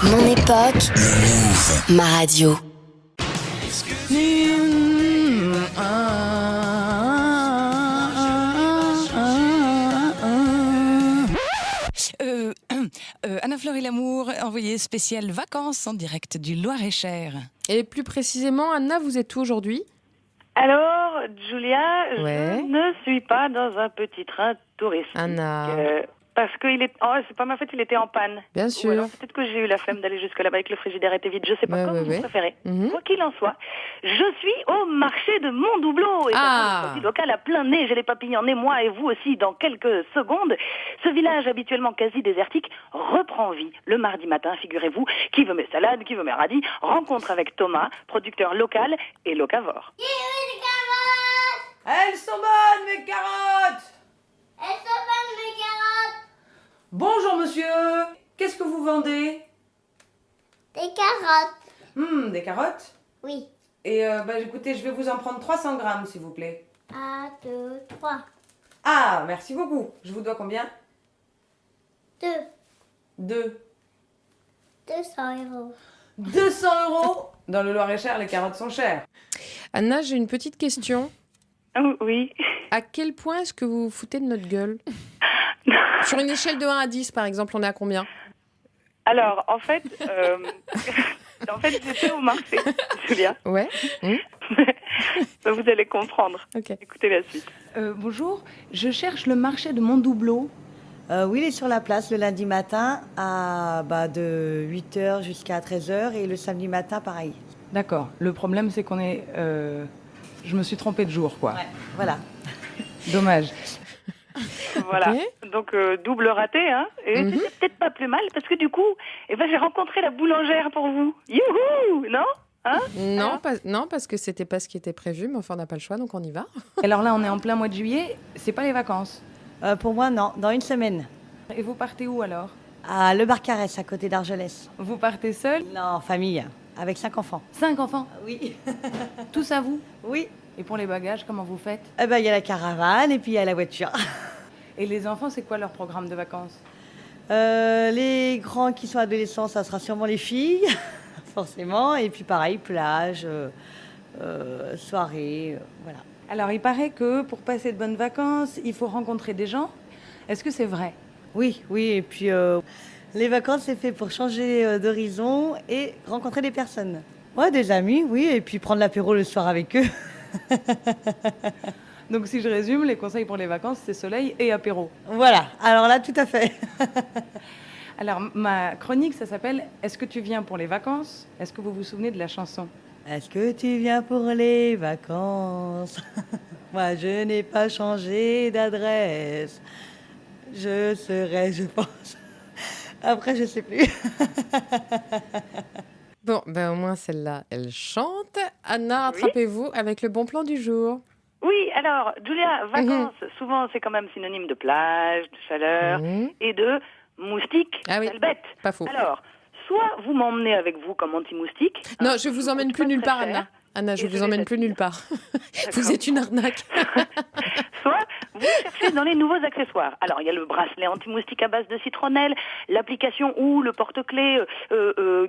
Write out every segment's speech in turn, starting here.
Mon époque, ma radio. Anna Fleur et l'amour, envoyé spécial vacances en direct du Loir-et-Cher. Et plus précisément, Anna, vous êtes où aujourd'hui ? Alors, Julia, Ouais. je ne suis pas dans un petit train touristique. Anna. Parce qu'il est... Oh, c'est pas ma faute, il était en panne. Bien Ou sûr. alors peut-être que j'ai eu la flemme d'aller jusque là-bas et que le frigidaire était vide. Je sais pas, Ouais, comme ouais, vous ouais. préférez. Mhm. Quoi qu'il en soit, je suis au marché de Montdoubleau. Et Ah. le produit local à plein nez. J'ai les papilles en émoi et vous aussi dans quelques secondes. Ce village habituellement quasi désertique reprend vie le mardi matin, figurez-vous. Qui veut mes salades, qui veut mes radis. Rencontre avec Thomas, producteur local et locavore. Elles sont bonnes, mes carottes! Elles sont bonnes, mes carottes! Bonjour, monsieur! Qu'est-ce que vous vendez? Des carottes. Des carottes? Oui. Et écoutez, je vais vous en prendre 300 grammes, s'il vous plaît. 1, 2, 3. Ah, merci beaucoup. Je vous dois combien? 2. 2. 200 euros. 200 euros? Dans le Loir-et-Cher, les carottes sont chères. Anna, j'ai une petite question. Oui. À quel point est-ce que vous vous foutez de notre gueule ? Sur une échelle de 1 à 10, par exemple, on est à combien ? Alors, en fait, j'étais au marché, Julia. Ouais. Vous allez comprendre. Ok. Écoutez la suite. Bonjour, je cherche le marché de Montdoubleau. Oui, il est sur la place le lundi matin de 8h jusqu'à 13h et le samedi matin, pareil. D'accord. Le problème, c'est qu'on est... Je me suis trompée de jour, quoi. Ouais, voilà. Dommage. Voilà. Ok. Donc, double raté, hein. Et c'était peut-être pas plus mal parce que du coup, j'ai rencontré la boulangère pour vous. Youhou! Non? Hein? Non, parce que c'était pas ce qui était prévu, mais enfin, on n'a pas le choix, donc on y va. Alors là, on est en plein mois de juillet. C'est pas les vacances. Pour moi, non, dans une semaine. Et vous partez où, alors? À Le Barcarès, à côté d'Argelès. Vous partez seul? Non, en famille, avec 5 enfants. 5 enfants? Oui. Tous à vous? Oui. Et pour les bagages, comment vous faites? Il y a la caravane et puis il y a la voiture. Et les enfants, c'est quoi leur programme de vacances? Les grands qui sont adolescents, ça sera sûrement les filles, forcément. Et puis pareil, plage, soirée, voilà. Alors, il paraît que pour passer de bonnes vacances, il faut rencontrer des gens. Est-ce que c'est vrai? Oui, et puis les vacances, c'est fait pour changer d'horizon et rencontrer des personnes. Ouais, des amis, oui, et puis prendre l'apéro le soir avec eux. Donc, si je résume, les conseils pour les vacances, c'est soleil et apéro. Voilà, alors là, tout à fait. Alors, ma chronique, ça s'appelle « Est-ce que tu viens pour les vacances ?» Est-ce que vous vous souvenez de la chanson? Est-ce que tu viens pour les vacances? Moi, je n'ai pas changé d'adresse. Je serai, je pense. Après, je sais plus. Bon, au moins celle-là, elle chante. Anna, rattrapez-vous avec le bon plan du jour. Oui, alors, Julia, vacances, souvent, c'est quand même synonyme de plage, de chaleur et de moustiques, Ah oui. belle bête. Pas faux. Alors, soit vous m'emmenez avec vous comme anti-moustique. Non, je vous emmène plus nulle part, Anna. Anna, je Et vous je emmène les plus nulle part. Vous D'accord. êtes une arnaque. Soit vous cherchez dans les nouveaux accessoires. Alors, il y a le bracelet anti-moustique à base de citronnelle, l'application ou le porte-clés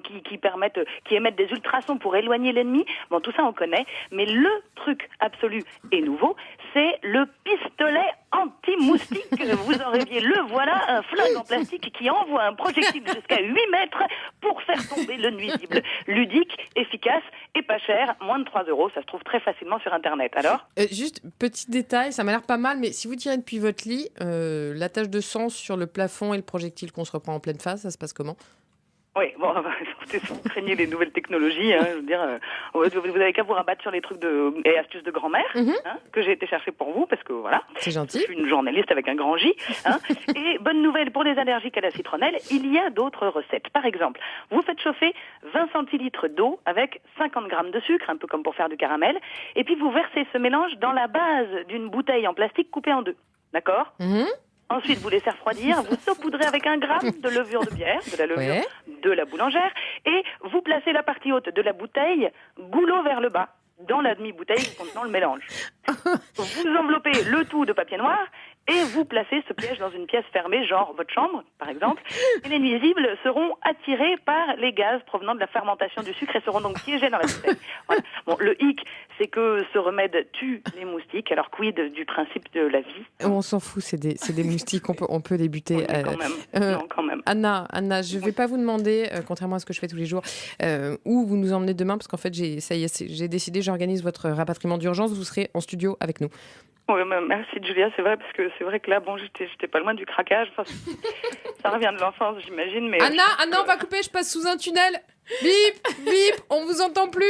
qui émettent des ultrasons pour éloigner l'ennemi. Bon, tout ça, on connaît. Mais le truc absolu et nouveau, c'est le pistolet anti-moustique. Vous en rêviez, le voilà, un flingue en plastique qui envoie un projectile jusqu'à 8 mètres pour faire tomber le nuisible. Ludique, efficace et pas cher, moins de 3 €. Ça se trouve très facilement sur Internet. Alors? Juste, petit détail, ça m'a l'air pas mal, mais si vous tirez depuis votre lit, la tache de sang sur le plafond et le projectile qu'on se reprend en pleine face, ça se passe comment ? Oui, bon, écoutez, si vous craignez les nouvelles technologies, je veux dire, vous avez qu'à vous rabattre sur les trucs et astuces de grand-mère, que j'ai été chercher pour vous, parce que voilà. C'est gentil. Je suis une journaliste avec un grand J. Et bonne nouvelle pour les allergiques à la citronnelle, il y a d'autres recettes. Par exemple, vous faites chauffer 20 centilitres d'eau avec 50 grammes de sucre, un peu comme pour faire du caramel, et puis vous versez ce mélange dans la base d'une bouteille en plastique coupée en deux. D'accord ? Ensuite, vous laissez refroidir, vous saupoudrez avec 1 gramme de levure de bière, de la levure de la boulangère, et vous placez la partie haute de la bouteille goulot vers le bas, dans la demi-bouteille contenant le mélange. Vous enveloppez le tout de papier noir et vous placez ce piège dans une pièce fermée, genre votre chambre, par exemple, et les nuisibles seront attirés par les gaz provenant de la fermentation du sucre et seront donc piégés dans la bouteille. Voilà. Bon, le hic, c'est que ce remède tue les moustiques, alors quid du principe de la vie? On s'en fout, c'est des moustiques, on peut les buter. Oui, mais quand même. Non, quand même. Anna, je ne vais pas vous demander, contrairement à ce que je fais tous les jours, où vous nous emmenez demain, parce qu'en fait, j'ai décidé, j'organise votre rapatriement d'urgence, vous serez en studio avec nous. Oui, merci Julia, c'est vrai, parce que c'est vrai que là, bon, j'étais pas loin du craquage. Enfin, ça revient de l'enfance, j'imagine. Mais Anna, on va couper, je passe sous un tunnel. Bip, bip, on vous entend plus.